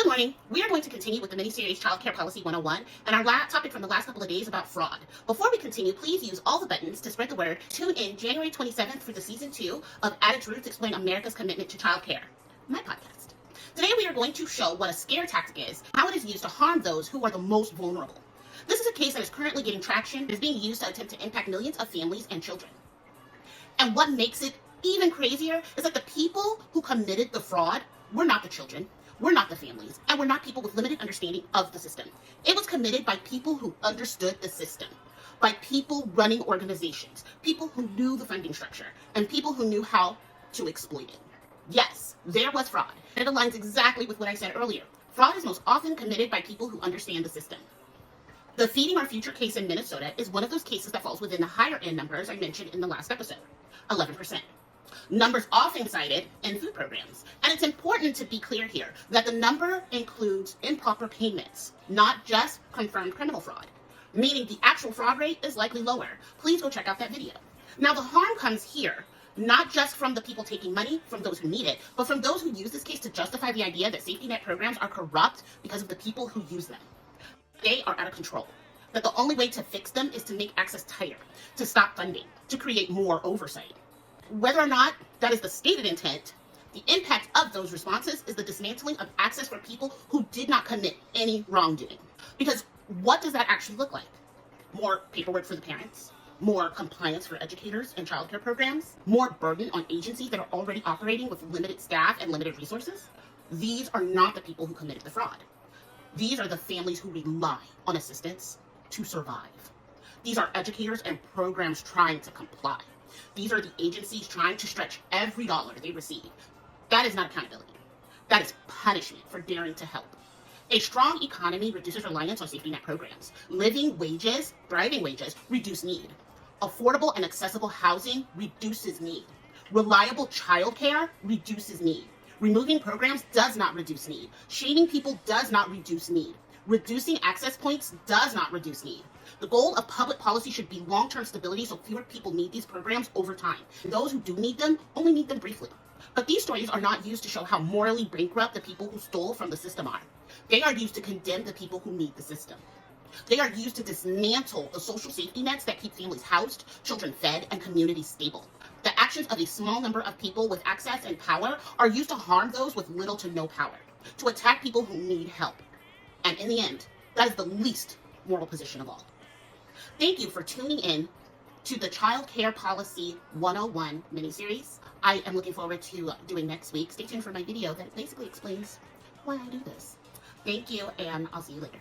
morning. We are going to continue with the mini-series Child Care Policy 101 and our topic from the last couple of days about fraud. Before we continue, please use all the buttons to spread the word. Tune in January 27th for the season 2 of Added Truths Explain America's Commitment to Child Care, my podcast. Today we are going to show what a scare tactic is, how it is used to harm those who are the most vulnerable. This is a case that is currently getting traction. It is being used to attempt to impact millions of families and children. And what makes it even crazier is that the people who committed the fraud were not the children. We're not the families, and we're not people with limited understanding of the system. It was committed by people who understood the system, by people running organizations, people who knew the funding structure, and people who knew how to exploit it. Yes, there was fraud. It aligns exactly with what I said earlier. Fraud is most often committed by people who understand the system. The Feeding Our Future case in Minnesota is one of those cases that falls within the higher end numbers I mentioned in the last episode, 11%. Numbers often cited in food programs. And it's important to be clear here that the number includes improper payments, not just confirmed criminal fraud, meaning the actual fraud rate is likely lower. Please go check out that video. Now, the harm comes here, not just from the people taking money, from those who need it, but from those who use this case to justify the idea that safety net programs are corrupt because of the people who use them. They are out of control. That the only way to fix them is to make access tighter, to stop funding, to create more oversight. Whether or not that is the stated intent, the impact of those responses is the dismantling of access for people who did not commit any wrongdoing. Because what does that actually look like? More paperwork for the parents, more compliance for educators and childcare programs, more burden on agencies that are already operating with limited staff and limited resources. These are not the people who committed the fraud. These are the families who rely on assistance to survive. These are educators and programs trying to comply. These are the agencies trying to stretch every dollar they receive. That is not accountability. That is punishment for daring to help. A strong economy reduces reliance on safety net programs. Living wages, thriving wages, reduce need. Affordable and accessible housing reduces need. Reliable childcare reduces need. Removing programs does not reduce need. Shaming people does not reduce need. Reducing access points does not reduce need. The goal of public policy should be long-term stability so fewer people need these programs over time. Those who do need them only need them briefly. But these stories are not used to show how morally bankrupt the people who stole from the system are. They are used to condemn the people who need the system. They are used to dismantle the social safety nets that keep families housed, children fed, and communities stable. The actions of a small number of people with access and power are used to harm those with little to no power, to attack people who need help. And in the end, that is the least moral position of all. Thank you for tuning in to the Child Care Policy 101 miniseries. I am looking forward to doing next week. Stay tuned for my video that basically explains why I do this. Thank you, and I'll see you later.